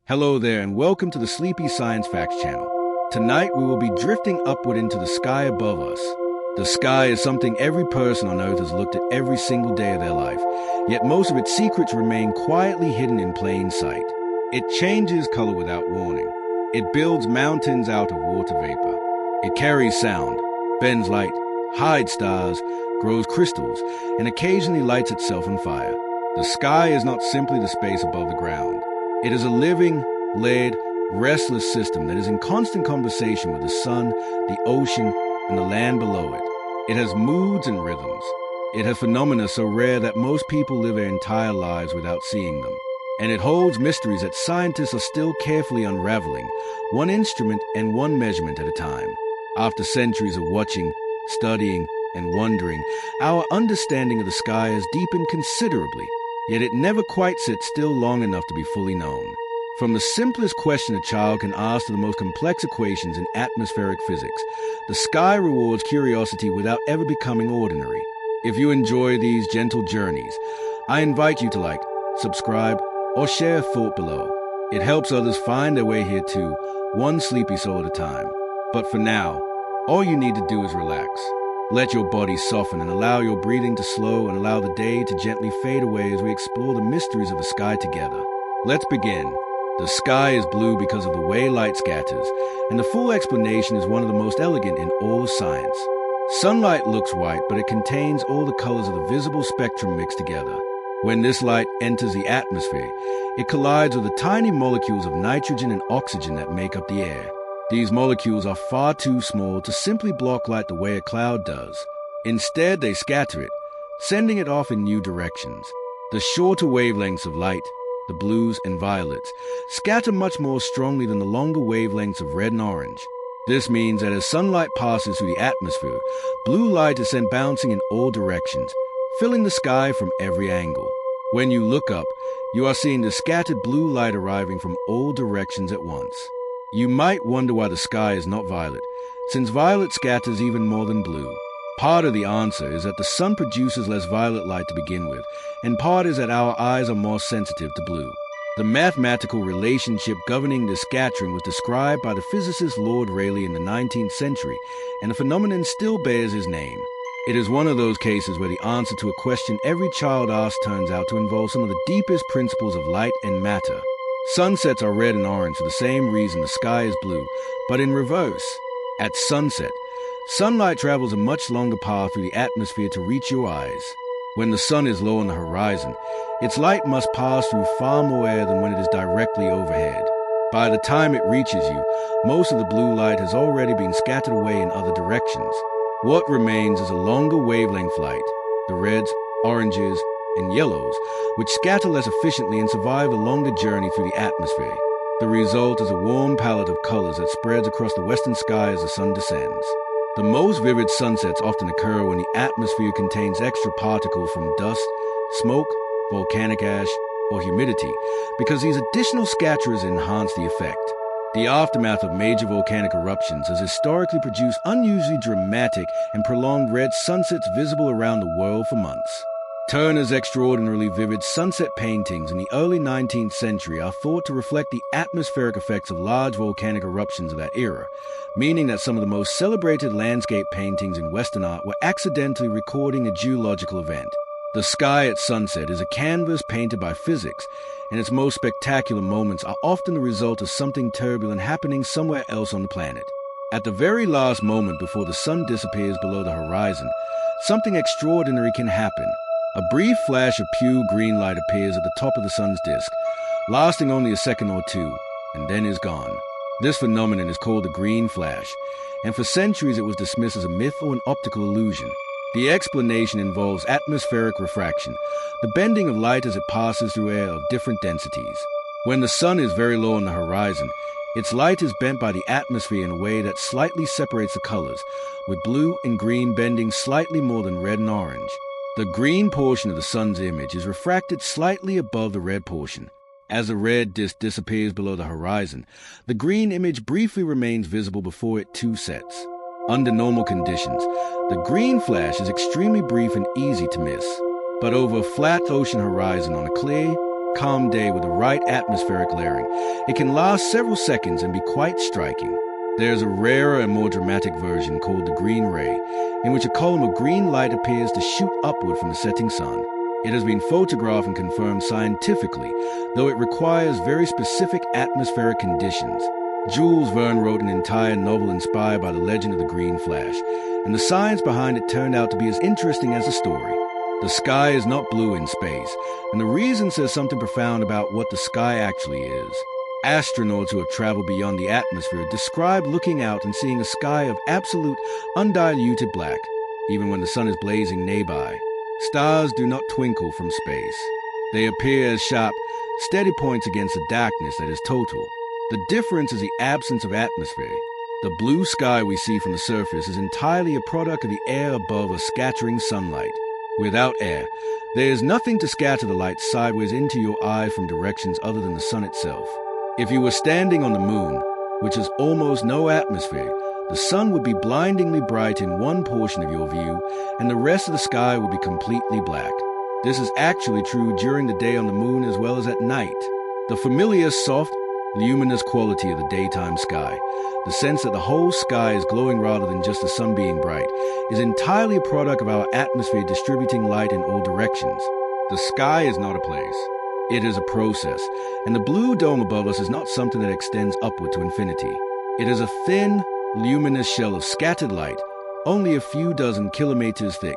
Hello there, and welcome to the Sleepy Science Facts channel. Tonight we will be drifting upward into the sky above us. The sky is something every person on Earth has looked at every single day of their life, yet most of its secrets remain quietly hidden in plain sight. It changes color without warning. It builds mountains out of water vapor. It carries sound, bends light, hides stars, grows crystals, and occasionally lights itself on fire. The sky is not simply the space above the ground. It is a living, layered, restless system that is in constant conversation with the sun, the ocean, and the land below it. It has moods and rhythms. It has phenomena so rare that most people live their entire lives without seeing them. And it holds mysteries that scientists are still carefully unraveling, one instrument and one measurement at a time. After centuries of watching, studying, and wondering, our understanding of the sky has deepened considerably. Yet it never quite sits still long enough to be fully known. From the simplest question a child can ask to the most complex equations in atmospheric physics, the sky rewards curiosity without ever becoming ordinary. If you enjoy these gentle journeys, I invite you to like, subscribe, or share a thought below. It helps others find their way here too, one sleepy soul at a time. But for now, all you need to do is relax. Let your body soften and allow your breathing to slow and allow the day to gently fade away as we explore the mysteries of the sky together. Let's begin. The sky is blue because of the way light scatters, and the full explanation is one of the most elegant in all of science. Sunlight looks white, but it contains all the colors of the visible spectrum mixed together. When this light enters the atmosphere, it collides with the tiny molecules of nitrogen and oxygen that make up the air. These molecules are far too small to simply block light the way a cloud does. Instead, they scatter it, sending it off in new directions. The shorter wavelengths of light, the blues and violets, scatter much more strongly than the longer wavelengths of red and orange. This means that as sunlight passes through the atmosphere, blue light is sent bouncing in all directions, filling the sky from every angle. When you look up, you are seeing the scattered blue light arriving from all directions at once. You might wonder why the sky is not violet, since violet scatters even more than blue. Part of the answer is that the sun produces less violet light to begin with, and part is that our eyes are more sensitive to blue. The mathematical relationship governing this scattering was described by the physicist Lord Rayleigh in the 19th century, and the phenomenon still bears his name. It is one of those cases where the answer to a question every child asks turns out to involve some of the deepest principles of light and matter. Sunsets are red and orange for the same reason the sky is blue, but in reverse. At sunset, sunlight travels a much longer path through the atmosphere to reach your eyes. When the sun is low on the horizon, its light must pass through far more air than when it is directly overhead. By the time it reaches you, most of the blue light has already been scattered away in other directions. What remains is a longer wavelength light, the reds, oranges, and yellows, which scatter less efficiently and survive a longer journey through the atmosphere. The result is a warm palette of colors that spreads across the western sky as the sun descends. The most vivid sunsets often occur when the atmosphere contains extra particles from dust, smoke, volcanic ash, or humidity, because these additional scatterers enhance the effect. The aftermath of major volcanic eruptions has historically produced unusually dramatic and prolonged red sunsets visible around the world for months. Turner's extraordinarily vivid sunset paintings in the early 19th century are thought to reflect the atmospheric effects of large volcanic eruptions of that era, meaning that some of the most celebrated landscape paintings in Western art were accidentally recording a geological event. The sky at sunset is a canvas painted by physics, and its most spectacular moments are often the result of something turbulent happening somewhere else on the planet. At the very last moment before the sun disappears below the horizon, something extraordinary can happen. A brief flash of pure green light appears at the top of the sun's disk, lasting only a second or two, and then is gone. This phenomenon is called the green flash, and for centuries it was dismissed as a myth or an optical illusion. The explanation involves atmospheric refraction, the bending of light as it passes through air of different densities. When the sun is very low on the horizon, its light is bent by the atmosphere in a way that slightly separates the colors, with blue and green bending slightly more than red and orange. The green portion of the sun's image is refracted slightly above the red portion. As the red disk disappears below the horizon, the green image briefly remains visible before it too sets. Under normal conditions, the green flash is extremely brief and easy to miss. But over a flat ocean horizon on a clear, calm day with the right atmospheric layering, it can last several seconds and be quite striking. There's a rarer and more dramatic version called the green ray, in which a column of green light appears to shoot upward from the setting sun. It has been photographed and confirmed scientifically, though it requires very specific atmospheric conditions. Jules Verne wrote an entire novel inspired by the legend of the green flash, and the science behind it turned out to be as interesting as the story. The sky is not blue in space, and the reason says something profound about what the sky actually is. Astronauts who have traveled beyond the atmosphere describe looking out and seeing a sky of absolute, undiluted black, even when the sun is blazing nearby. Stars do not twinkle from space. They appear as sharp, steady points against the darkness that is total. The difference is the absence of atmosphere. The blue sky we see from the surface is entirely a product of the air above us scattering sunlight. Without air, there is nothing to scatter the light sideways into your eye from directions other than the sun itself. If you were standing on the moon, which has almost no atmosphere, the sun would be blindingly bright in one portion of your view, and the rest of the sky would be completely black. This is actually true during the day on the moon as well as at night. The familiar soft, luminous quality of the daytime sky, the sense that the whole sky is glowing rather than just the sun being bright, is entirely a product of our atmosphere distributing light in all directions. The sky is not a place. It is a process, and the blue dome above us is not something that extends upward to infinity. It is a thin, luminous shell of scattered light, only a few dozen kilometers thick,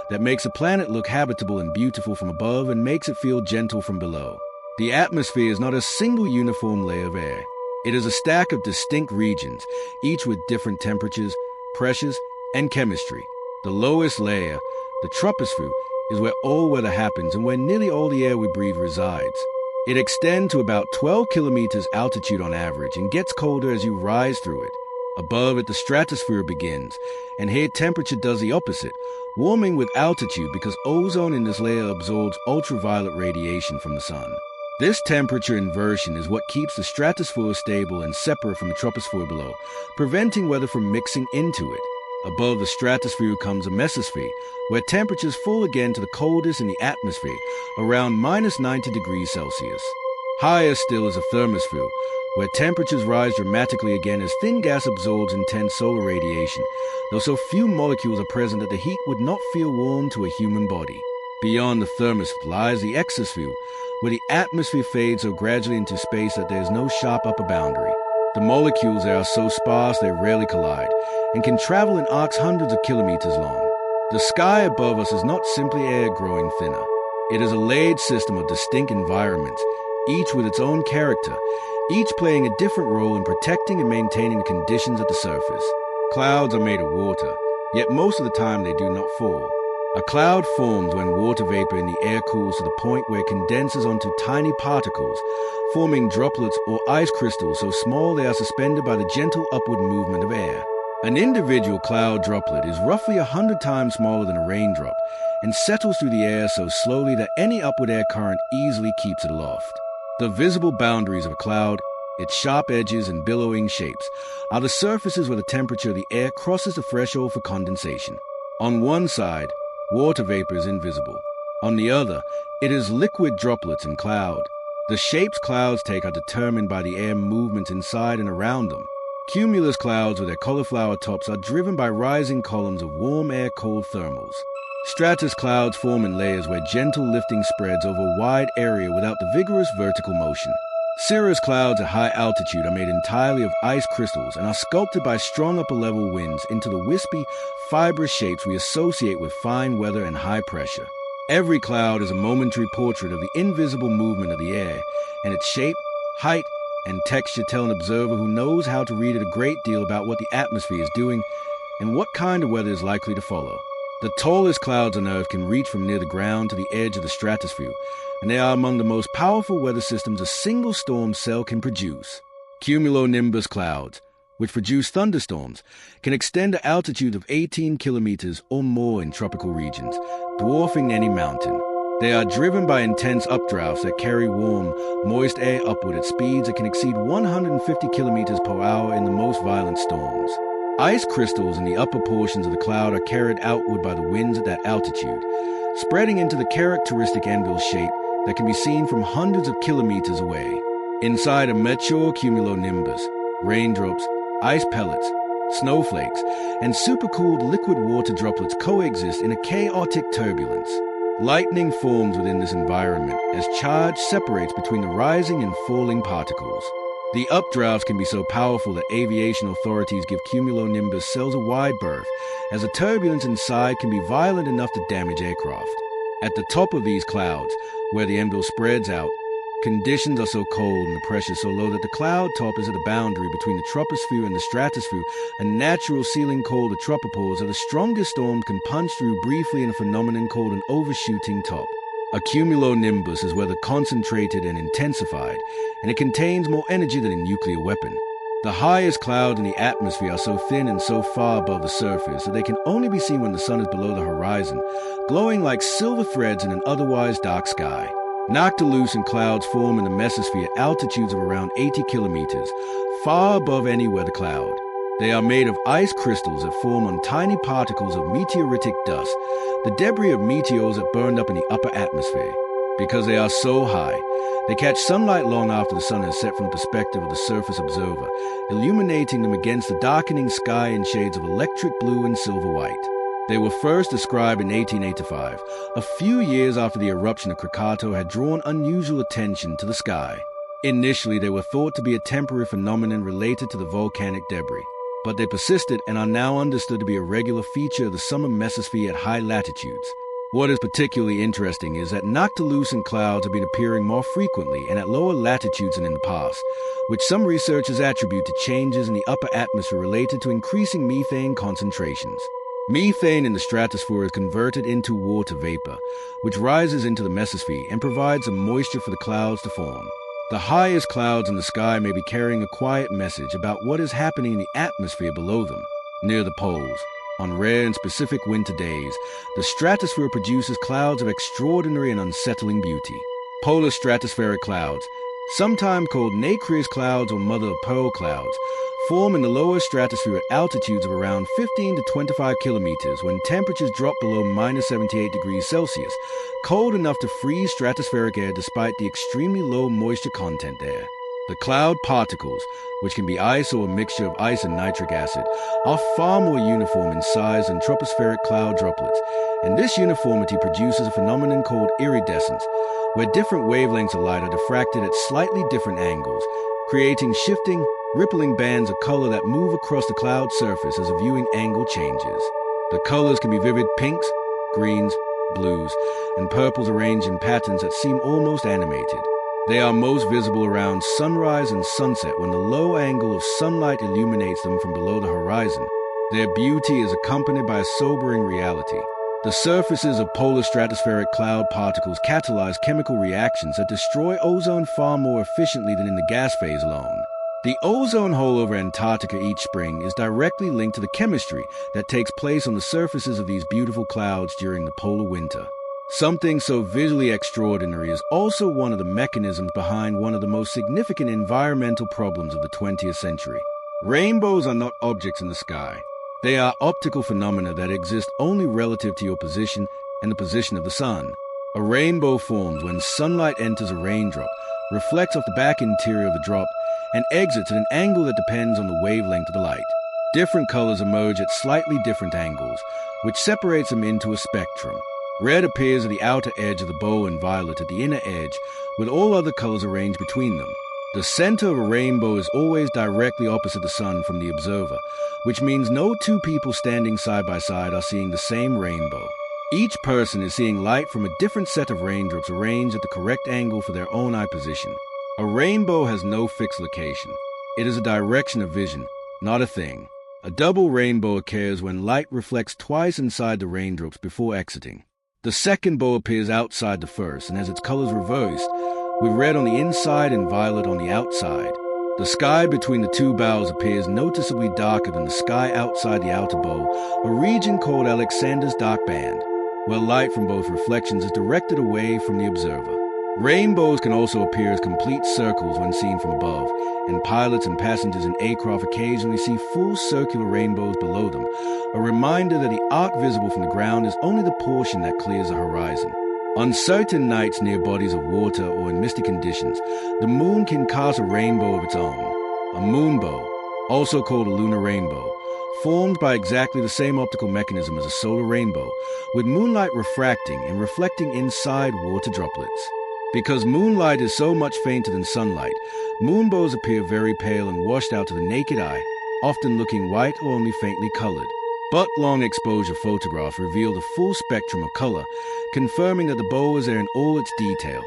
that makes a planet look habitable and beautiful from above and makes it feel gentle from below. The atmosphere is not a single uniform layer of air. It is a stack of distinct regions, each with different temperatures, pressures, and chemistry. The lowest layer, the troposphere, is where all weather happens and where nearly all the air we breathe resides. It extends to about 12 kilometers altitude on average and gets colder as you rise through it. Above it, the stratosphere begins, and here temperature does the opposite, warming with altitude because ozone in this layer absorbs ultraviolet radiation from the sun. This temperature inversion is what keeps the stratosphere stable and separate from the troposphere below, preventing weather from mixing into it. Above the stratosphere comes a mesosphere, where temperatures fall again to the coldest in the atmosphere, around minus 90 degrees Celsius. Higher still is a thermosphere, where temperatures rise dramatically again as thin gas absorbs intense solar radiation, though so few molecules are present that the heat would not feel warm to a human body. Beyond the thermosphere lies the exosphere, where the atmosphere fades so gradually into space that there is no sharp upper boundary. The molecules there are so sparse they rarely collide, and can travel in arcs hundreds of kilometers long. The sky above us is not simply air growing thinner. It is a layered system of distinct environments, each with its own character, each playing a different role in protecting and maintaining the conditions at the surface. Clouds are made of water, yet most of the time they do not fall. A cloud forms when water vapor in the air cools to the point where it condenses onto tiny particles, forming droplets or ice crystals so small they are suspended by the gentle upward movement of air. An individual cloud droplet is roughly 100 times smaller than a raindrop and settles through the air so slowly that any upward air current easily keeps it aloft. The visible boundaries of a cloud, its sharp edges and billowing shapes, are the surfaces where the temperature of the air crosses the threshold for condensation. On one side, water vapor is invisible. On the other, it is liquid droplets and cloud. The shapes clouds take are determined by the air movement inside and around them. Cumulus clouds with their cauliflower tops are driven by rising columns of warm air called thermals. Stratus clouds form in layers where gentle lifting spreads over a wide area without the vigorous vertical motion. Cirrus clouds at high altitude are made entirely of ice crystals and are sculpted by strong upper-level winds into the wispy, fibrous shapes we associate with fine weather and high pressure. Every cloud is a momentary portrait of the invisible movement of the air, and its shape, height, and texture tell an observer who knows how to read it a great deal about what the atmosphere is doing and what kind of weather is likely to follow. The tallest clouds on Earth can reach from near the ground to the edge of the stratosphere, and they are among the most powerful weather systems a single storm cell can produce. Cumulonimbus clouds, which produce thunderstorms, can extend to altitude of 18 kilometers or more in tropical regions, dwarfing any mountain. They are driven by intense updrafts that carry warm, moist air upward at speeds that can exceed 150 kilometers per hour in the most violent storms. Ice crystals in the upper portions of the cloud are carried outward by the winds at that altitude, spreading into the characteristic anvil shape that can be seen from hundreds of kilometers away. Inside a meteor cumulonimbus, raindrops, ice pellets, snowflakes, and supercooled liquid water droplets coexist in a chaotic turbulence. Lightning forms within this environment as charge separates between the rising and falling particles. The updrafts can be so powerful that aviation authorities give cumulonimbus cells a wide berth, as the turbulence inside can be violent enough to damage aircraft. At the top of these clouds, where the envelope spreads out, conditions are so cold and the pressure so low that the cloud top is at the boundary between the troposphere and the stratosphere, a natural ceiling called the tropopause that the strongest storms can punch through briefly in a phenomenon called an overshooting top. A cumulonimbus is weather concentrated and intensified, and it contains more energy than a nuclear weapon. The highest clouds in the atmosphere are so thin and so far above the surface that they can only be seen when the sun is below the horizon, glowing like silver threads in an otherwise dark sky. Noctilucent clouds form in the mesosphere at altitudes of around 80 kilometers, far above any weather cloud. They are made of ice crystals that form on tiny particles of meteoritic dust, the debris of meteors that burned up in the upper atmosphere. Because they are so high, they catch sunlight long after the sun has set from the perspective of the surface observer, illuminating them against the darkening sky in shades of electric blue and silver white. They were first described in 1885, a few years after the eruption of Krakatoa had drawn unusual attention to the sky. Initially, they were thought to be a temporary phenomenon related to the volcanic debris, but they persisted and are now understood to be a regular feature of the summer mesosphere at high latitudes. What is particularly interesting is that noctilucent clouds have been appearing more frequently and at lower latitudes than in the past, which some researchers attribute to changes in the upper atmosphere related to increasing methane concentrations. Methane in the stratosphere is converted into water vapor, which rises into the mesosphere and provides the moisture for the clouds to form. The highest clouds in the sky may be carrying a quiet message about what is happening in the atmosphere below them. Near the poles, on rare and specific winter days, the stratosphere produces clouds of extraordinary and unsettling beauty. Polar stratospheric clouds, sometimes called nacreous clouds or mother-of-pearl clouds, form in the lower stratosphere at altitudes of around 15 to 25 kilometers when temperatures drop below minus 78 degrees Celsius, cold enough to freeze stratospheric air despite the extremely low moisture content there. The cloud particles, which can be ice or a mixture of ice and nitric acid, are far more uniform in size than tropospheric cloud droplets, and this uniformity produces a phenomenon called iridescence, where different wavelengths of light are diffracted at slightly different angles, creating shifting, rippling bands of color that move across the cloud surface as the viewing angle changes. The colors can be vivid pinks, greens, blues, and purples arranged in patterns that seem almost animated. They are most visible around sunrise and sunset when the low angle of sunlight illuminates them from below the horizon. Their beauty is accompanied by a sobering reality. The surfaces of polar stratospheric cloud particles catalyze chemical reactions that destroy ozone far more efficiently than in the gas phase alone. The ozone hole over Antarctica each spring is directly linked to the chemistry that takes place on the surfaces of these beautiful clouds during the polar winter. Something so visually extraordinary is also one of the mechanisms behind one of the most significant environmental problems of the 20th century. Rainbows are not objects in the sky. They are optical phenomena that exist only relative to your position and the position of the sun. A rainbow forms when sunlight enters a raindrop, reflects off the back interior of the drop, and exits at an angle that depends on the wavelength of the light. Different colors emerge at slightly different angles, which separates them into a spectrum. Red appears at the outer edge of the bow and violet at the inner edge, with all other colors arranged between them. The center of a rainbow is always directly opposite the sun from the observer, which means no two people standing side by side are seeing the same rainbow. Each person is seeing light from a different set of raindrops arranged at the correct angle for their own eye position. A rainbow has no fixed location. It is a direction of vision, not a thing. A double rainbow occurs when light reflects twice inside the raindrops before exiting. The second bow appears outside the first and has its colors reversed, with red on the inside and violet on the outside. The sky between the two bows appears noticeably darker than the sky outside the outer bow, a region called Alexander's dark band, where light from both reflections is directed away from the observer. Rainbows can also appear as complete circles when seen from above, and pilots and passengers in aircraft occasionally see full circular rainbows below them, a reminder that the arc visible from the ground is only the portion that clears the horizon. On certain nights near bodies of water or in misty conditions, the moon can cast a rainbow of its own. A moonbow, also called a lunar rainbow, formed by exactly the same optical mechanism as a solar rainbow, with moonlight refracting and reflecting inside water droplets. Because moonlight is so much fainter than sunlight, moonbows appear very pale and washed out to the naked eye, often looking white or only faintly colored. But long exposure photographs reveal the full spectrum of color, confirming that the bow is there in all its detail,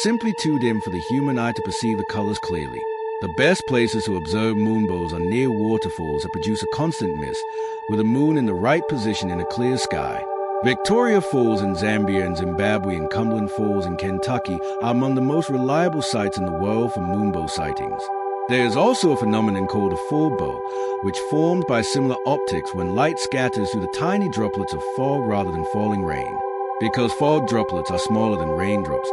simply too dim for the human eye to perceive the colors clearly. The best places to observe moonbows are near waterfalls that produce a constant mist, with the moon in the right position in a clear sky. Victoria Falls in Zambia and Zimbabwe and Cumberland Falls in Kentucky are among the most reliable sites in the world for moonbow sightings. There is also a phenomenon called a full bow, which formed by similar optics when light scatters through the tiny droplets of fog rather than falling rain. Because fog droplets are smaller than raindrops,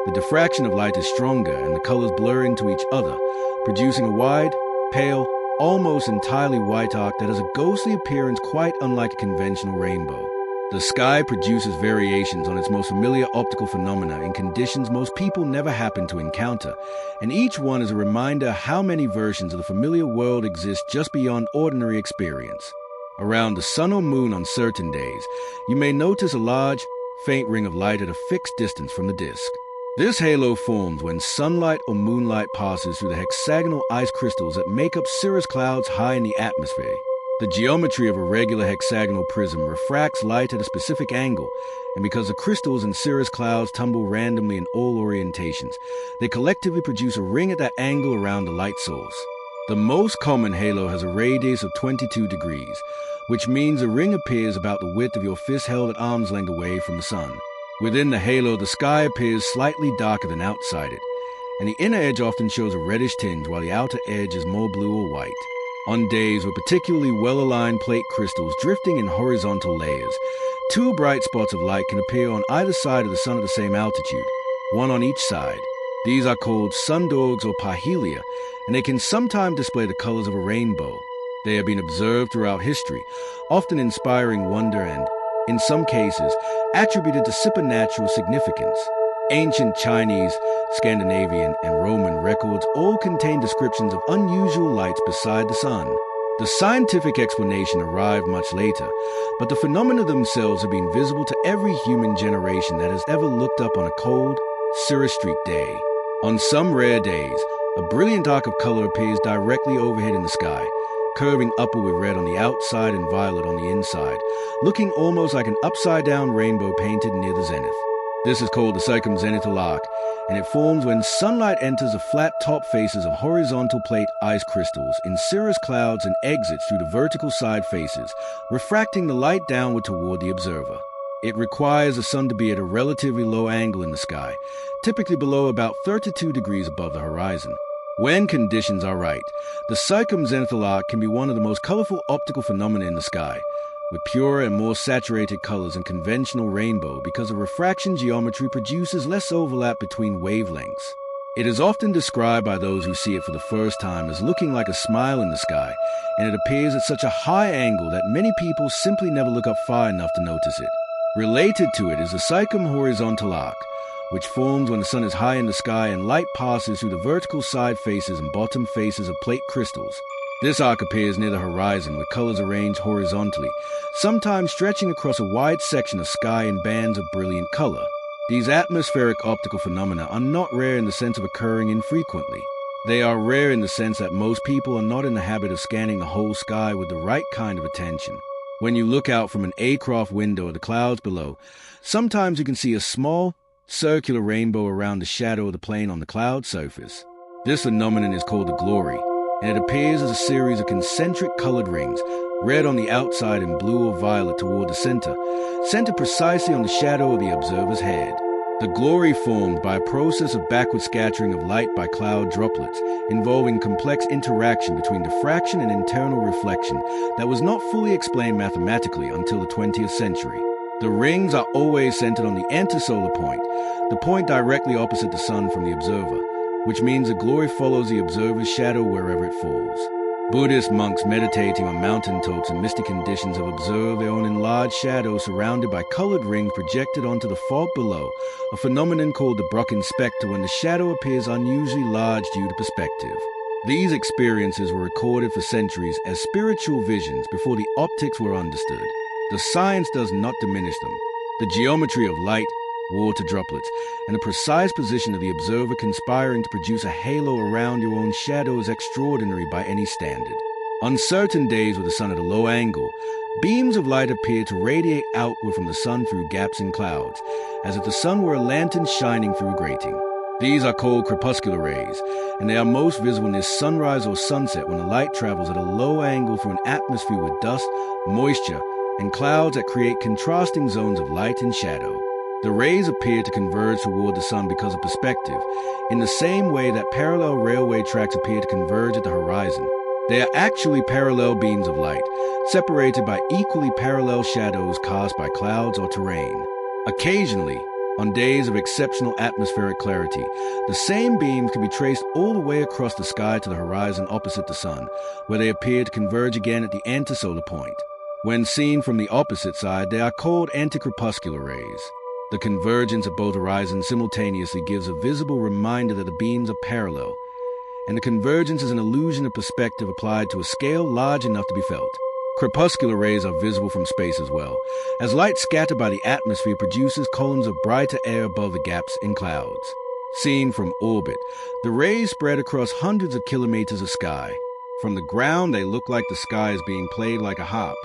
the diffraction of light is stronger and the colors blur into each other, producing a wide, pale, almost entirely white arc that has a ghostly appearance quite unlike a conventional rainbow. The sky produces variations on its most familiar optical phenomena in conditions most people never happen to encounter, and each one is a reminder how many versions of the familiar world exist just beyond ordinary experience. Around the sun or moon on certain days, you may notice a large, faint ring of light at a fixed distance from the disk. This halo forms when sunlight or moonlight passes through the hexagonal ice crystals that make up cirrus clouds high in the atmosphere. The geometry of a regular hexagonal prism refracts light at a specific angle, and because the crystals in cirrus clouds tumble randomly in all orientations, they collectively produce a ring at that angle around the light source. The most common halo has a radius of 22 degrees, which means the ring appears about the width of your fist held at arm's length away from the sun. Within the halo, the sky appears slightly darker than outside it, and the inner edge often shows a reddish tinge while the outer edge is more blue or white. On days with particularly well-aligned plate crystals drifting in horizontal layers, two bright spots of light can appear on either side of the sun at the same altitude, one on each side. These are called sundogs or parhelia, and they can sometimes display the colors of a rainbow. They have been observed throughout history, often inspiring wonder and, in some cases, attributed to supernatural significance. Ancient Chinese, Scandinavian, and Roman records all contain descriptions of unusual lights beside the sun. The scientific explanation arrived much later, but the phenomena themselves have been visible to every human generation that has ever looked up on a cold, cirrus-streaked day. On some rare days, a brilliant arc of color appears directly overhead in the sky, curving upward with red on the outside and violet on the inside, looking almost like an upside-down rainbow painted near the zenith. This is called the circumzenithal arc, and it forms when sunlight enters the flat top faces of horizontal plate ice crystals in cirrus clouds and exits through the vertical side faces, refracting the light downward toward the observer. It requires the sun to be at a relatively low angle in the sky, typically below about 32 degrees above the horizon. When conditions are right, the circumzenithal arc can be one of the most colorful optical phenomena in the sky, with purer and more saturated colors than conventional rainbow because the refraction geometry produces less overlap between wavelengths. It is often described by those who see it for the first time as looking like a smile in the sky, and it appears at such a high angle that many people simply never look up far enough to notice it. Related to it is the circumhorizontal arc, which forms when the sun is high in the sky and light passes through the vertical side faces and bottom faces of plate crystals. This arc appears near the horizon with colors arranged horizontally, sometimes stretching across a wide section of sky in bands of brilliant color. These atmospheric optical phenomena are not rare in the sense of occurring infrequently. They are rare in the sense that most people are not in the habit of scanning the whole sky with the right kind of attention. When you look out from an aircraft window at the clouds below, sometimes you can see a small, circular rainbow around the shadow of the plane on the cloud surface. This phenomenon is called the glory, and it appears as a series of concentric colored rings, red on the outside and blue or violet toward the center, centered precisely on the shadow of the observer's head. The glory formed by a process of backward scattering of light by cloud droplets, involving complex interaction between diffraction and internal reflection that was not fully explained mathematically until the 20th century. The rings are always centered on the antisolar point, the point directly opposite the sun from the observer, which means the glory follows the observer's shadow wherever it falls. Buddhist monks meditating on mountaintops in misty conditions have observed their own enlarged shadows surrounded by colored rings projected onto the fog below, a phenomenon called the Brocken spectre when the shadow appears unusually large due to perspective. These experiences were recorded for centuries as spiritual visions before the optics were understood. The science does not diminish them. The geometry of light, water droplets, and the precise position of the observer conspiring to produce a halo around your own shadow is extraordinary by any standard. On certain days with the sun at a low angle, beams of light appear to radiate outward from the sun through gaps in clouds, as if the sun were a lantern shining through a grating. These are called crepuscular rays, and they are most visible near sunrise or sunset when the light travels at a low angle through an atmosphere with dust, moisture, and clouds that create contrasting zones of light and shadow. The rays appear to converge toward the sun because of perspective, in the same way that parallel railway tracks appear to converge at the horizon. They are actually parallel beams of light, separated by equally parallel shadows cast by clouds or terrain. Occasionally, on days of exceptional atmospheric clarity, the same beams can be traced all the way across the sky to the horizon opposite the sun, where they appear to converge again at the antisolar point. When seen from the opposite side, they are called anticrepuscular rays. The convergence of both horizons simultaneously gives a visible reminder that the beams are parallel, and the convergence is an illusion of perspective applied to a scale large enough to be felt. Crepuscular rays are visible from space as well, as light scattered by the atmosphere produces columns of brighter air above the gaps in clouds. Seen from orbit, the rays spread across hundreds of kilometers of sky. From the ground, they look like the sky is being played like a harp.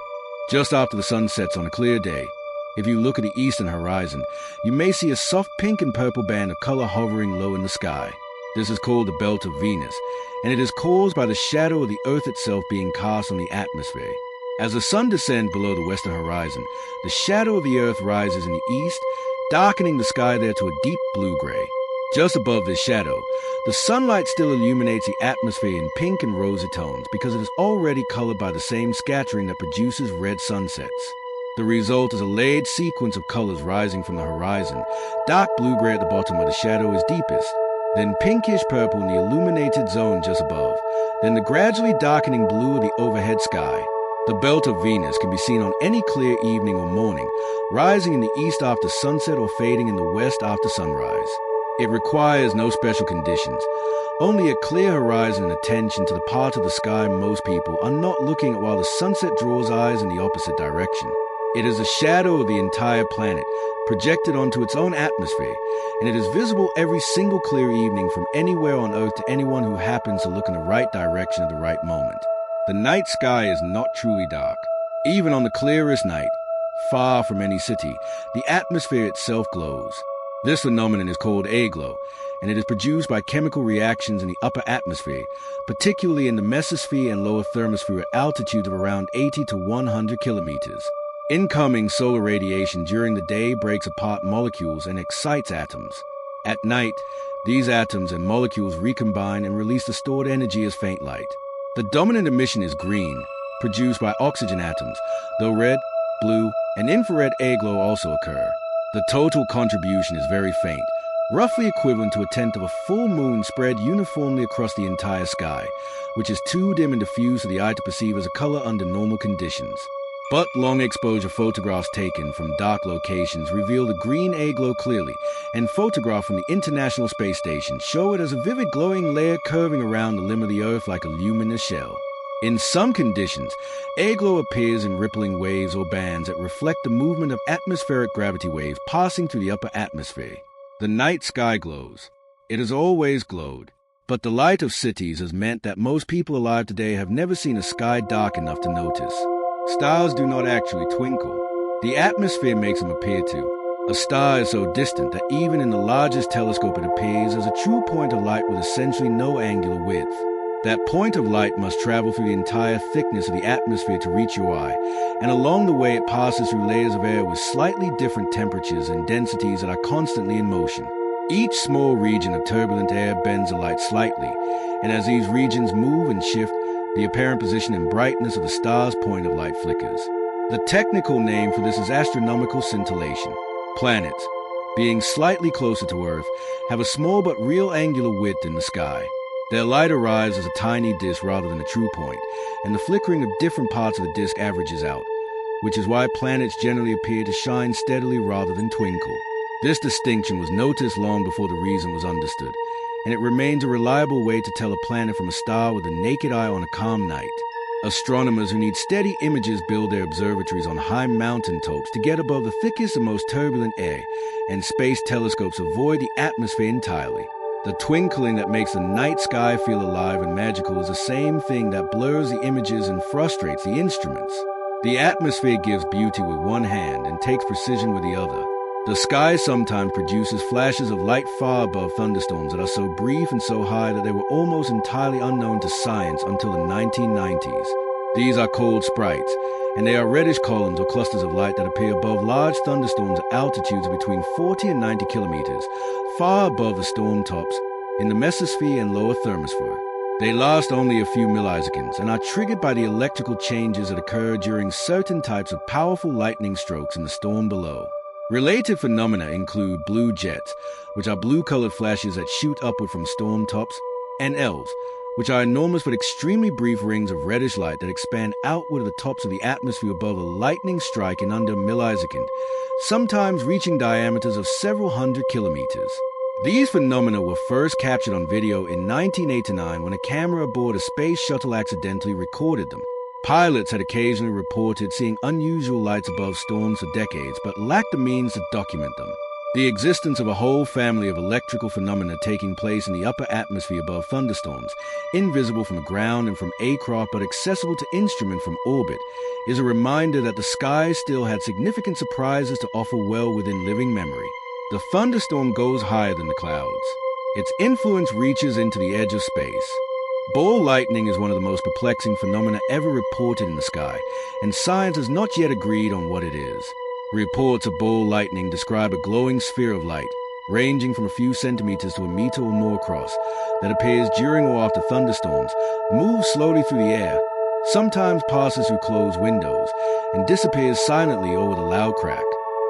Just after the sun sets on a clear day, if you look at the eastern horizon, you may see a soft pink and purple band of color hovering low in the sky. This is called the belt of Venus, and it is caused by the shadow of the Earth itself being cast on the atmosphere. As the sun descends below the western horizon, the shadow of the Earth rises in the east, darkening the sky there to a deep blue-gray. Just above this shadow, the sunlight still illuminates the atmosphere in pink and rosy tones because it is already colored by the same scattering that produces red sunsets. The result is a layered sequence of colors rising from the horizon, dark blue-gray at the bottom where the shadow is deepest, then pinkish-purple in the illuminated zone just above, then the gradually darkening blue of the overhead sky. The belt of Venus can be seen on any clear evening or morning, rising in the east after sunset or fading in the west after sunrise. It requires no special conditions, only a clear horizon and attention to the part of the sky most people are not looking at while the sunset draws eyes in the opposite direction. It is a shadow of the entire planet, projected onto its own atmosphere, and it is visible every single clear evening from anywhere on Earth to anyone who happens to look in the right direction at the right moment. The night sky is not truly dark. Even on the clearest night, far from any city, the atmosphere itself glows. This phenomenon is called aglow, and it is produced by chemical reactions in the upper atmosphere, particularly in the mesosphere and lower thermosphere at altitudes of around 80 to 100 kilometers. Incoming solar radiation during the day breaks apart molecules and excites atoms. At night, these atoms and molecules recombine and release the stored energy as faint light. The dominant emission is green, produced by oxygen atoms, though red, blue, and infrared aglow also occur. The total contribution is very faint, roughly equivalent to a tenth of a full moon spread uniformly across the entire sky, which is too dim and diffuse for the eye to perceive as a color under normal conditions. But long-exposure photographs taken from dark locations reveal the green aglow clearly, and photographs from the International Space Station show it as a vivid glowing layer curving around the limb of the Earth like a luminous shell. In some conditions, aglow appears in rippling waves or bands that reflect the movement of atmospheric gravity waves passing through the upper atmosphere. The night sky glows. It has always glowed. But the light of cities has meant that most people alive today have never seen a sky dark enough to notice. Stars do not actually twinkle. The atmosphere makes them appear to. A star is so distant that even in the largest telescope it appears as a true point of light with essentially no angular width. That point of light must travel through the entire thickness of the atmosphere to reach your eye, and along the way it passes through layers of air with slightly different temperatures and densities that are constantly in motion. Each small region of turbulent air bends the light slightly, and as these regions move and shift, the apparent position and brightness of the star's point of light flickers. The technical name for this is astronomical scintillation. Planets, being slightly closer to Earth, have a small but real angular width in the sky. Their light arrives as a tiny disk rather than a true point, and the flickering of different parts of the disk averages out, which is why planets generally appear to shine steadily rather than twinkle. This distinction was noticed long before the reason was understood, and it remains a reliable way to tell a planet from a star with the naked eye on a calm night. Astronomers who need steady images build their observatories on high mountain tops to get above the thickest and most turbulent air, and space telescopes avoid the atmosphere entirely. The twinkling that makes the night sky feel alive and magical is the same thing that blurs the images and frustrates the instruments. The atmosphere gives beauty with one hand and takes precision with the other. The sky sometimes produces flashes of light far above thunderstorms that are so brief and so high that they were almost entirely unknown to science until the 1990s. These are called sprites, and they are reddish columns or clusters of light that appear above large thunderstorms at altitudes between 40 and 90 kilometers, far above the storm tops in the mesosphere and lower thermosphere. They last only a few milliseconds and are triggered by the electrical changes that occur during certain types of powerful lightning strokes in the storm below. Related phenomena include blue jets, which are blue-colored flashes that shoot upward from storm tops, and elves, which are enormous but extremely brief rings of reddish light that expand outward of the tops of the atmosphere above a lightning strike in under a millisecond, sometimes reaching diameters of several hundred kilometers. These phenomena were first captured on video in 1989 when a camera aboard a space shuttle accidentally recorded them. Pilots had occasionally reported seeing unusual lights above storms for decades, but lacked the means to document them. The existence of a whole family of electrical phenomena taking place in the upper atmosphere above thunderstorms, invisible from the ground and from aircraft but accessible to instruments from orbit, is a reminder that the sky still had significant surprises to offer well within living memory. The thunderstorm goes higher than the clouds. Its influence reaches into the edge of space. Ball lightning is one of the most perplexing phenomena ever reported in the sky, and science has not yet agreed on what it is. Reports of ball lightning describe a glowing sphere of light, ranging from a few centimeters to a meter or more across, that appears during or after thunderstorms, moves slowly through the air, sometimes passes through closed windows, and disappears silently over the loud crack.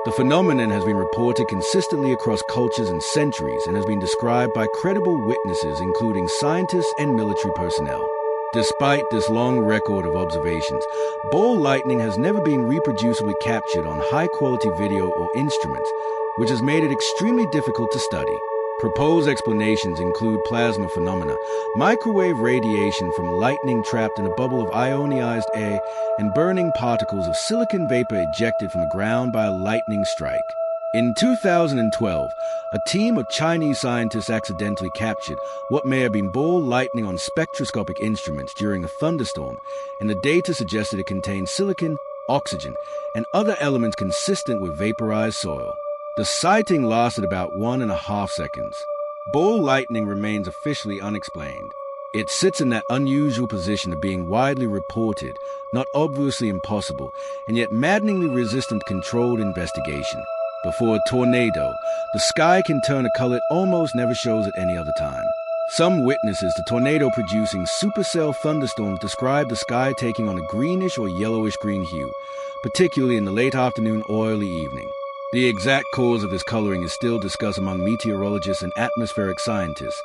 The phenomenon has been reported consistently across cultures and centuries and has been described by credible witnesses including scientists and military personnel. Despite this long record of observations, ball lightning has never been reproducibly captured on high-quality video or instruments, which has made it extremely difficult to study. Proposed explanations include plasma phenomena, microwave radiation from lightning trapped in a bubble of ionized air, and burning particles of silicon vapor ejected from the ground by a lightning strike. In 2012, a team of Chinese scientists accidentally captured what may have been ball lightning on spectroscopic instruments during a thunderstorm, and the data suggested it contained silicon, oxygen, and other elements consistent with vaporized soil. The sighting lasted about 1.5 seconds. Ball lightning remains officially unexplained. It sits in that unusual position of being widely reported, not obviously impossible, and yet maddeningly resistant to controlled investigation. Before a tornado, the sky can turn a color it almost never shows at any other time. Some witnesses to tornado-producing supercell thunderstorms describe the sky taking on a greenish or yellowish-green hue, particularly in the late afternoon or early evening. The exact cause of this coloring is still discussed among meteorologists and atmospheric scientists,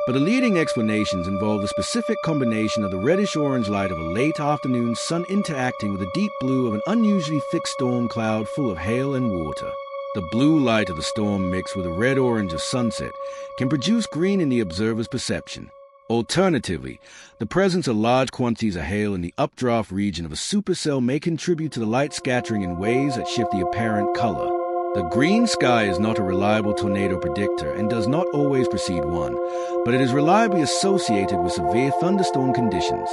but the leading explanations involve the specific combination of the reddish-orange light of a late afternoon sun interacting with the deep blue of an unusually thick storm cloud full of hail and water. The blue light of the storm mixed with the red-orange of sunset can produce green in the observer's perception. Alternatively, the presence of large quantities of hail in the updraft region of a supercell may contribute to the light scattering in ways that shift the apparent color. The green sky is not a reliable tornado predictor and does not always precede one, but it is reliably associated with severe thunderstorm conditions.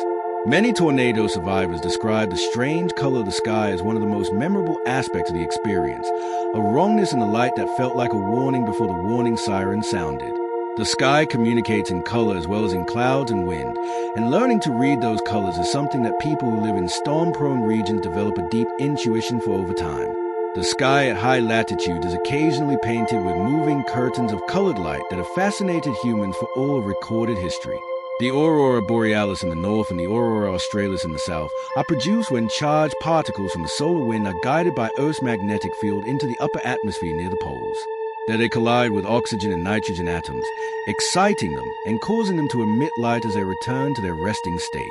Many tornado survivors describe the strange color of the sky as one of the most memorable aspects of the experience, a wrongness in the light that felt like a warning before the warning siren sounded. The sky communicates in color as well as in clouds and wind, and learning to read those colors is something that people who live in storm-prone regions develop a deep intuition for over time. The sky at high latitude is occasionally painted with moving curtains of colored light that have fascinated humans for all of recorded history. The aurora borealis in the north and the aurora australis in the south are produced when charged particles from the solar wind are guided by Earth's magnetic field into the upper atmosphere near the poles. There they collide with oxygen and nitrogen atoms, exciting them and causing them to emit light as they return to their resting state.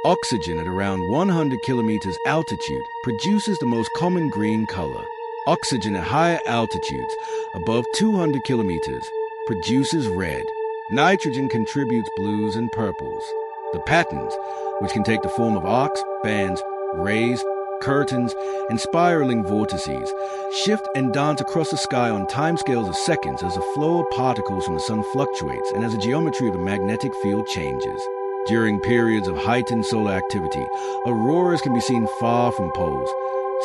Oxygen at around 100 kilometers altitude produces the most common green color. Oxygen at higher altitudes, above 200 kilometers, produces red. Nitrogen contributes blues and purples. The patterns, which can take the form of arcs, bands, rays, curtains, and spiraling vortices, shift and dance across the sky on timescales of seconds as the flow of particles from the sun fluctuates and as the geometry of the magnetic field changes. During periods of heightened solar activity, auroras can be seen far from poles,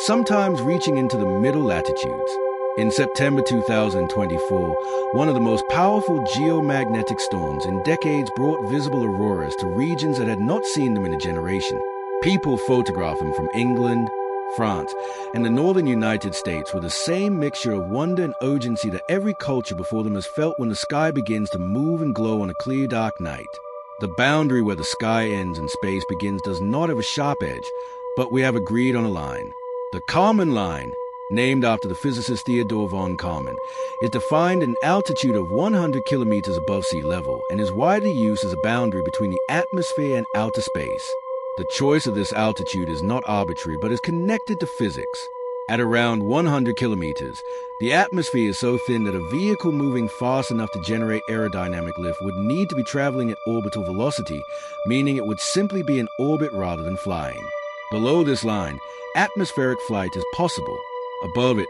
sometimes reaching into the middle latitudes. In September 2024, one of the most powerful geomagnetic storms in decades brought visible auroras to regions that had not seen them in a generation. People photograph them from England, France, and the northern United States with the same mixture of wonder and urgency that every culture before them has felt when the sky begins to move and glow on a clear, dark night. The boundary where the sky ends and space begins does not have a sharp edge, but we have agreed on a line. The Kármán line, named after the physicist Theodor von Kármán, is defined at an altitude of 100 kilometers above sea level and is widely used as a boundary between the atmosphere and outer space. The choice of this altitude is not arbitrary but is connected to physics. At around 100 kilometers, the atmosphere is so thin that a vehicle moving fast enough to generate aerodynamic lift would need to be traveling at orbital velocity, meaning it would simply be in orbit rather than flying. Below this line, atmospheric flight is possible. Above it,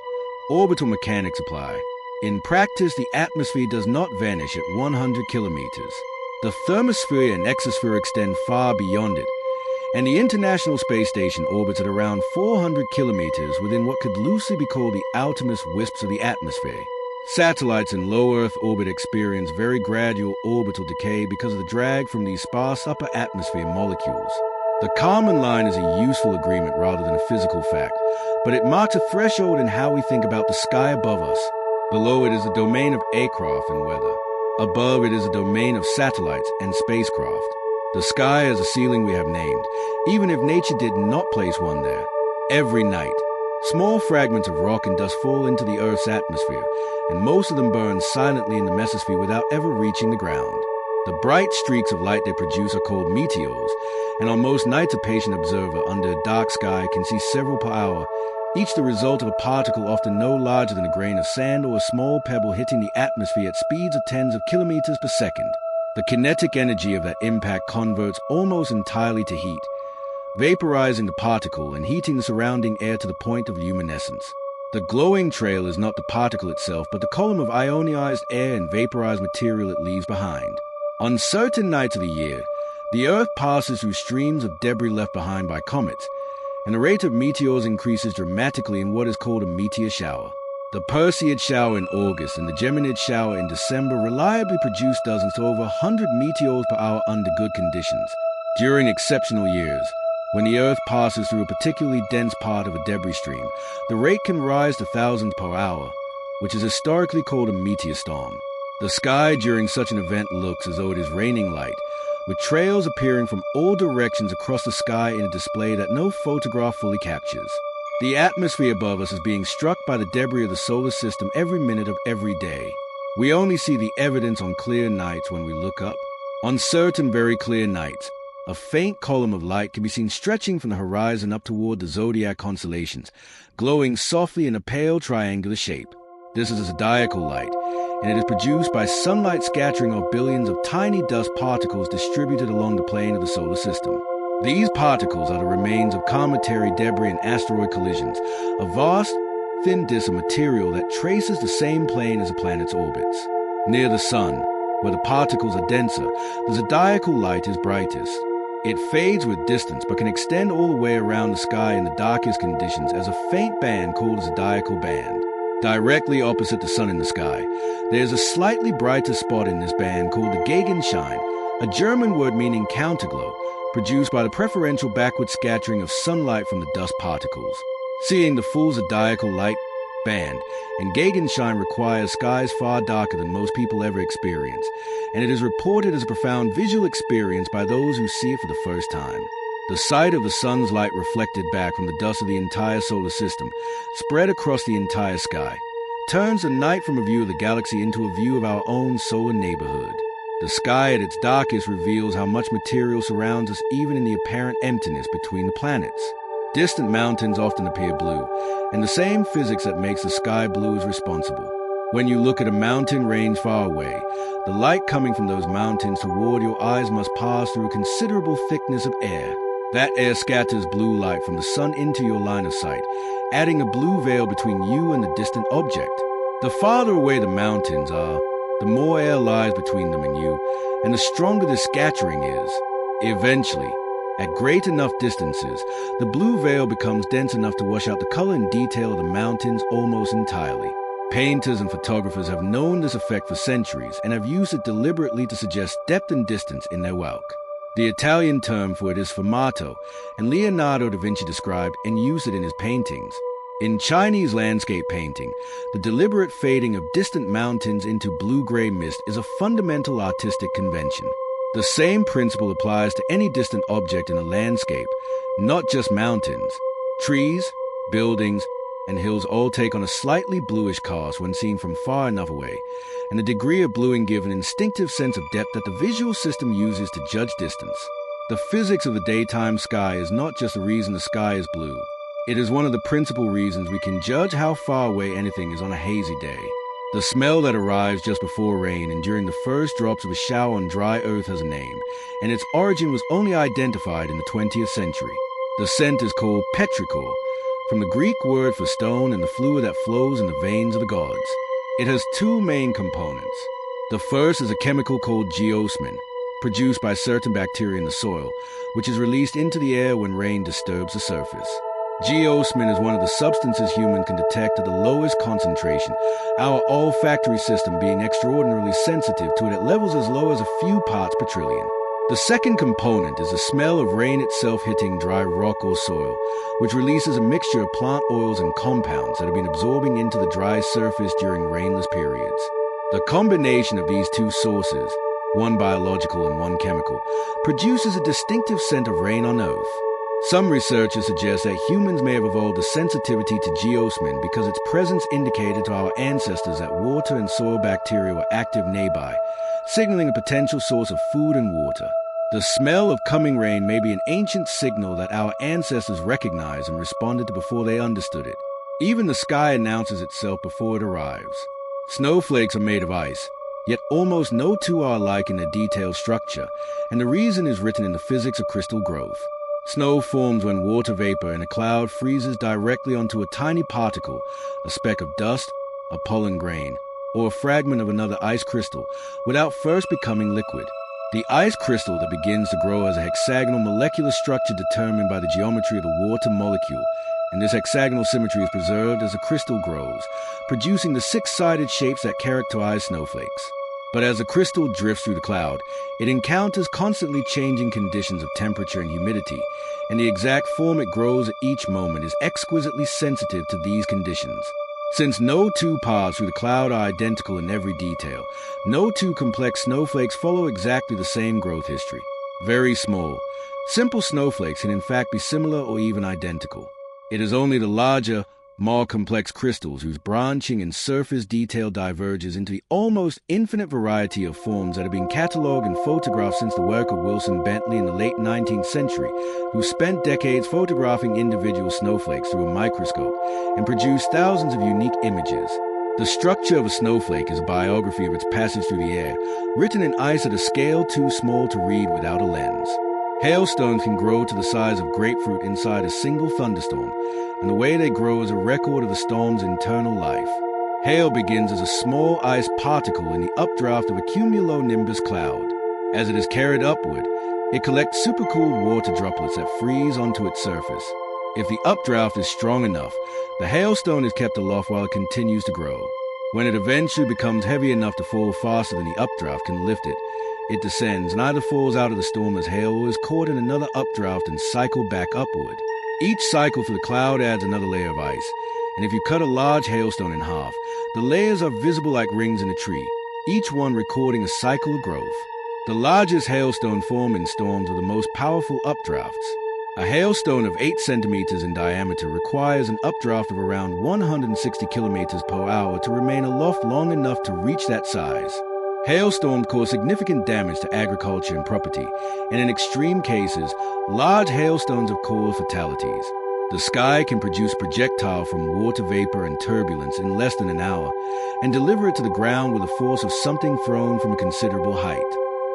orbital mechanics apply. In practice, the atmosphere does not vanish at 100 kilometers. The thermosphere and exosphere extend far beyond it, and the International Space Station orbits at around 400 kilometers within what could loosely be called the outermost wisps of the atmosphere. Satellites in low Earth orbit experience very gradual orbital decay because of the drag from these sparse upper atmosphere molecules. The Kármán line is a useful agreement rather than a physical fact, but it marks a threshold in how we think about the sky above us. Below it is the domain of aircraft and weather. Above it is the domain of satellites and spacecraft. The sky is a ceiling we have named, even if nature did not place one there. Every night, small fragments of rock and dust fall into the Earth's atmosphere, and most of them burn silently in the mesosphere without ever reaching the ground. The bright streaks of light they produce are called meteors, and on most nights a patient observer under a dark sky can see several per hour, each the result of a particle often no larger than a grain of sand or a small pebble hitting the atmosphere at speeds of tens of kilometers per second. The kinetic energy of that impact converts almost entirely to heat, vaporizing the particle and heating the surrounding air to the point of luminescence. The glowing trail is not the particle itself, but the column of ionized air and vaporized material it leaves behind. On certain nights of the year, the Earth passes through streams of debris left behind by comets, and the rate of meteors increases dramatically in what is called a meteor shower. The Perseid shower in August and the Geminid shower in December reliably produce dozens to over 100 meteors per hour under good conditions. During exceptional years, when the Earth passes through a particularly dense part of a debris stream, the rate can rise to thousands per hour, which is historically called a meteor storm. The sky during such an event looks as though it is raining light, with trails appearing from all directions across the sky in a display that no photograph fully captures. The atmosphere above us is being struck by the debris of the solar system every minute of every day. We only see the evidence on clear nights when we look up. On certain very clear nights, a faint column of light can be seen stretching from the horizon up toward the zodiac constellations, glowing softly in a pale triangular shape. This is a zodiacal light, and it is produced by sunlight scattering off billions of tiny dust particles distributed along the plane of the solar system. These particles are the remains of cometary debris and asteroid collisions, a vast, thin disk of material that traces the same plane as a planet's orbits. Near the sun, where the particles are denser, the zodiacal light is brightest. It fades with distance but can extend all the way around the sky in the darkest conditions as a faint band called a zodiacal band. Directly opposite the sun in the sky, there is a slightly brighter spot in this band called the Gegenschein, a German word meaning counterglow, produced by the preferential backward scattering of sunlight from the dust particles. Seeing the full zodiacal light band and Gegenschein requires skies far darker than most people ever experience, and it is reported as a profound visual experience by those who see it for the first time. The sight of the sun's light reflected back from the dust of the entire solar system, spread across the entire sky, turns the night from a view of the galaxy into a view of our own solar neighborhood. The sky at its darkest reveals how much material surrounds us even in the apparent emptiness between the planets. Distant mountains often appear blue, and the same physics that makes the sky blue is responsible. When you look at a mountain range far away, the light coming from those mountains toward your eyes must pass through a considerable thickness of air. That air scatters blue light from the sun into your line of sight, adding a blue veil between you and the distant object. The farther away the mountains are, the more air lies between them and you, and the stronger the scattering is. Eventually, at great enough distances, the blue veil becomes dense enough to wash out the color and detail of the mountains almost entirely. Painters and photographers have known this effect for centuries and have used it deliberately to suggest depth and distance in their work. The Italian term for it is sfumato, and Leonardo da Vinci described and used it in his paintings. In Chinese landscape painting, the deliberate fading of distant mountains into blue-gray mist is a fundamental artistic convention. The same principle applies to any distant object in a landscape, not just mountains. Trees, buildings, and hills all take on a slightly bluish cast when seen from far enough away, and the degree of bluing gives an instinctive sense of depth that the visual system uses to judge distance. The physics of the daytime sky is not just the reason the sky is blue. It is one of the principal reasons we can judge how far away anything is on a hazy day. The smell that arrives just before rain and during the first drops of a shower on dry earth has a name, and its origin was only identified in the 20th century. The scent is called petrichor, from the Greek word for stone and the fluid that flows in the veins of the gods. It has two main components. The first is a chemical called geosmin, produced by certain bacteria in the soil, which is released into the air when rain disturbs the surface. Geosmin is one of the substances humans can detect at the lowest concentration, our olfactory system being extraordinarily sensitive to it at levels as low as a few parts per trillion. The second component is the smell of rain itself hitting dry rock or soil, which releases a mixture of plant oils and compounds that have been absorbing into the dry surface during rainless periods. The combination of these two sources, one biological and one chemical, produces a distinctive scent of rain on Earth. Some researchers suggest that humans may have evolved a sensitivity to geosmin because its presence indicated to our ancestors that water and soil bacteria were active nearby, signaling a potential source of food and water. The smell of coming rain may be an ancient signal that our ancestors recognized and responded to before they understood it. Even the sky announces itself before it arrives. Snowflakes are made of ice, yet almost no two are alike in their detailed structure, and the reason is written in the physics of crystal growth. Snow forms when water vapor in a cloud freezes directly onto a tiny particle, a speck of dust, a pollen grain, or a fragment of another ice crystal, without first becoming liquid. The ice crystal that begins to grow as a hexagonal molecular structure determined by the geometry of the water molecule, and this hexagonal symmetry is preserved as the crystal grows, producing the six-sided shapes that characterize snowflakes. But as the crystal drifts through the cloud, it encounters constantly changing conditions of temperature and humidity, and the exact form it grows at each moment is exquisitely sensitive to these conditions. Since no two paths through the cloud are identical in every detail, no two complex snowflakes follow exactly the same growth history. Very small, simple snowflakes can in fact be similar or even identical. It is only the larger, more complex crystals whose branching and surface detail diverges into the almost infinite variety of forms that have been catalogued and photographed since the work of Wilson Bentley in the late 19th century, who spent decades photographing individual snowflakes through a microscope and produced thousands of unique images. The structure of a snowflake is a biography of its passage through the air, written in ice at a scale too small to read without a lens. Hailstones can grow to the size of grapefruit inside a single thunderstorm, and the way they grow is a record of the storm's internal life. Hail begins as a small ice particle in the updraft of a cumulonimbus cloud. As it is carried upward, it collects supercooled water droplets that freeze onto its surface. If the updraft is strong enough, the hailstone is kept aloft while it continues to grow. When it eventually becomes heavy enough to fall faster than the updraft can lift it, it descends and either falls out of the storm as hail or is caught in another updraft and cycled back upward. Each cycle for the cloud adds another layer of ice, and if you cut a large hailstone in half, the layers are visible like rings in a tree, each one recording a cycle of growth. The largest hailstone form in storms are the most powerful updrafts. A hailstone of 8 centimeters in diameter requires an updraft of around 160 kilometers per hour to remain aloft long enough to reach that size. Hailstorms cause significant damage to agriculture and property, and in extreme cases, large hailstones have caused fatalities. The sky can produce projectile from water vapor and turbulence in less than an hour, and deliver it to the ground with the force of something thrown from a considerable height.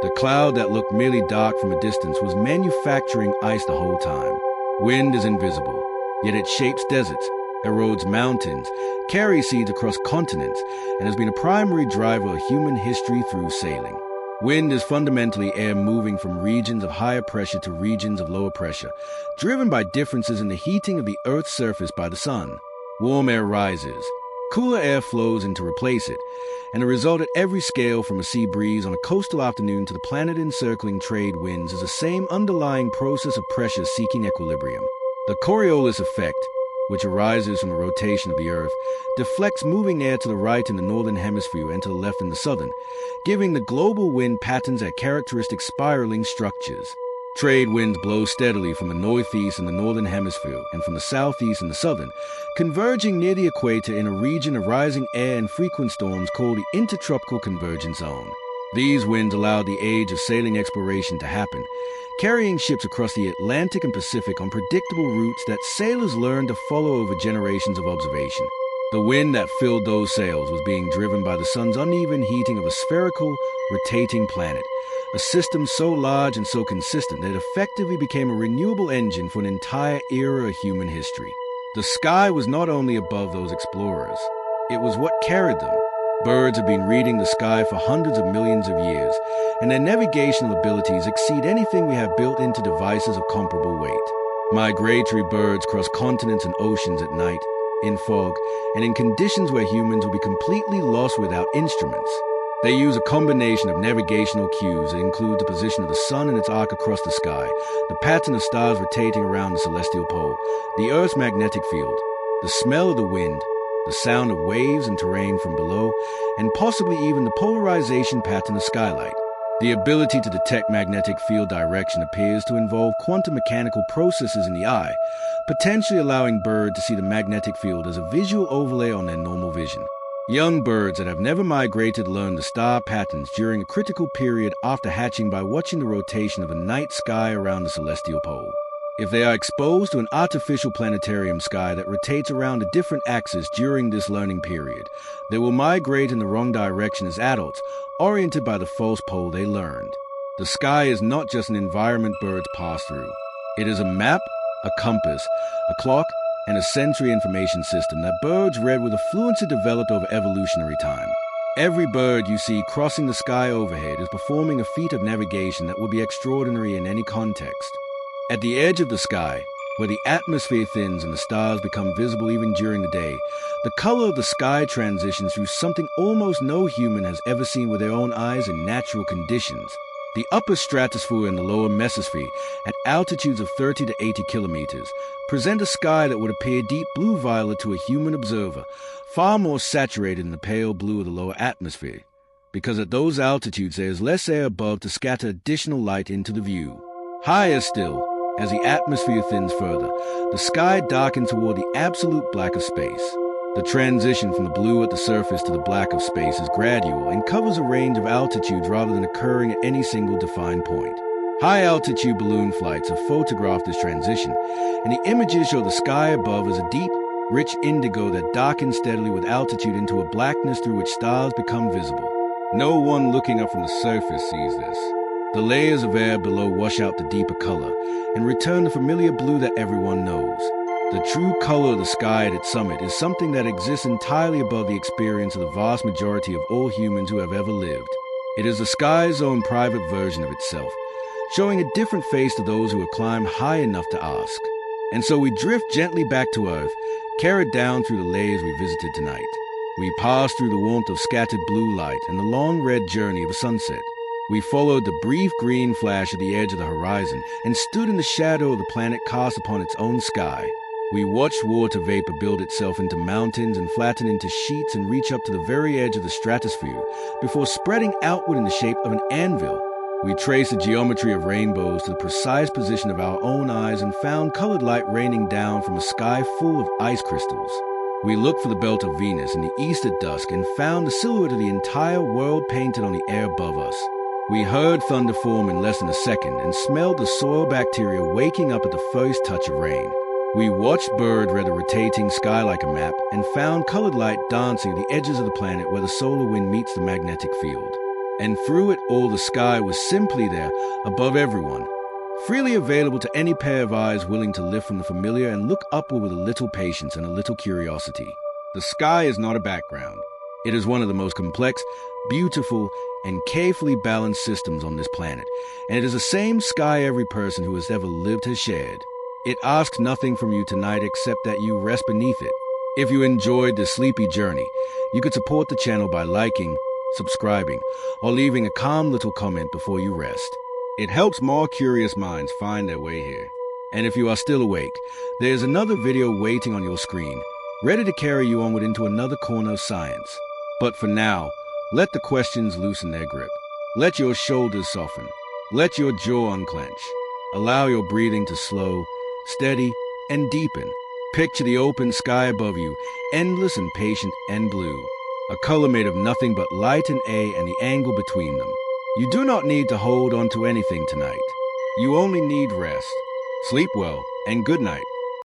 The cloud that looked merely dark from a distance was manufacturing ice the whole time. Wind is invisible, yet it shapes deserts, erodes mountains, carries seeds across continents, and has been a primary driver of human history through sailing. Wind is fundamentally air moving from regions of higher pressure to regions of lower pressure, driven by differences in the heating of the Earth's surface by the sun. Warm air rises, cooler air flows in to replace it, and the result at every scale from a sea breeze on a coastal afternoon to the planet-encircling trade winds is the same underlying process of pressure seeking equilibrium. The Coriolis effect, which arises from the rotation of the Earth, deflects moving air to the right in the northern hemisphere and to the left in the southern, giving the global wind patterns at characteristic spiraling structures. Trade winds blow steadily from the northeast in the northern hemisphere and from the southeast in the southern, converging near the equator in a region of rising air and frequent storms called the Intertropical Convergence Zone. These winds allowed the age of sailing exploration to happen, carrying ships across the Atlantic and Pacific on predictable routes that sailors learned to follow over generations of observation. The wind that filled those sails was being driven by the sun's uneven heating of a spherical, rotating planet, a system so large and so consistent that it effectively became a renewable engine for an entire era of human history. The sky was not only above those explorers, it was what carried them. Birds have been reading the sky for hundreds of millions of years, and their navigational abilities exceed anything we have built into devices of comparable weight. Migratory birds cross continents and oceans at night, in fog, and in conditions where humans would be completely lost without instruments. They use a combination of navigational cues that include the position of the sun and its arc across the sky, the pattern of stars rotating around the celestial pole, the Earth's magnetic field, the smell of the wind, the sound of waves and terrain from below, and possibly even the polarization pattern of skylight. The ability to detect magnetic field direction appears to involve quantum mechanical processes in the eye, potentially allowing birds to see the magnetic field as a visual overlay on their normal vision. Young birds that have never migrated learn the star patterns during a critical period after hatching by watching the rotation of the night sky around the celestial pole. If they are exposed to an artificial planetarium sky that rotates around a different axis during this learning period, they will migrate in the wrong direction as adults, oriented by the false pole they learned. The sky is not just an environment birds pass through. It is a map, a compass, a clock, and a sensory information system that birds read with a fluency developed over evolutionary time. Every bird you see crossing the sky overhead is performing a feat of navigation that would be extraordinary in any context. At the edge of the sky, where the atmosphere thins and the stars become visible even during the day, the color of the sky transitions through something almost no human has ever seen with their own eyes in natural conditions. The upper stratosphere and the lower mesosphere, at altitudes of 30 to 80 kilometers, present a sky that would appear deep blue-violet to a human observer, far more saturated in the pale blue of the lower atmosphere, because at those altitudes there is less air above to scatter additional light into the view. Higher still, as the atmosphere thins further, the sky darkens toward the absolute black of space. The transition from the blue at the surface to the black of space is gradual and covers a range of altitudes rather than occurring at any single defined point. High-altitude balloon flights have photographed this transition, and the images show the sky above as a deep, rich indigo that darkens steadily with altitude into a blackness through which stars become visible. No one looking up from the surface sees this. The layers of air below wash out the deeper color and return the familiar blue that everyone knows. The true color of the sky at its summit is something that exists entirely above the experience of the vast majority of all humans who have ever lived. It is the sky's own private version of itself, showing a different face to those who have climbed high enough to ask. And so we drift gently back to Earth, carried down through the layers we visited tonight. We pass through the warmth of scattered blue light and the long red journey of a sunset. We followed the brief green flash at the edge of the horizon and stood in the shadow of the planet cast upon its own sky. We watched water vapor build itself into mountains and flatten into sheets and reach up to the very edge of the stratosphere before spreading outward in the shape of an anvil. We traced the geometry of rainbows to the precise position of our own eyes and found colored light raining down from a sky full of ice crystals. We looked for the belt of Venus in the east at dusk and found the silhouette of the entire world painted on the air above us. We heard thunder form in less than a second and smelled the soil bacteria waking up at the first touch of rain. We watched birds read the rotating sky like a map and found colored light dancing at the edges of the planet where the solar wind meets the magnetic field. And through it all, the sky was simply there, above everyone, freely available to any pair of eyes willing to lift from the familiar and look upward with a little patience and a little curiosity. The sky is not a background. It is one of the most complex, beautiful, and carefully balanced systems on this planet, and it is the same sky every person who has ever lived has shared. It asks nothing from you tonight except that you rest beneath it. If you enjoyed this sleepy journey, you could support the channel by liking, subscribing, or leaving a calm little comment before you rest. It helps more curious minds find their way here. And if you are still awake, there is another video waiting on your screen, ready to carry you onward into another corner of science. But for now, let the questions loosen their grip. Let your shoulders soften. Let your jaw unclench. Allow your breathing to slow, steady, and deepen. Picture the open sky above you, endless and patient and blue. A color made of nothing but light and air and the angle between them. You do not need to hold on to anything tonight. You only need rest. Sleep well, and good night.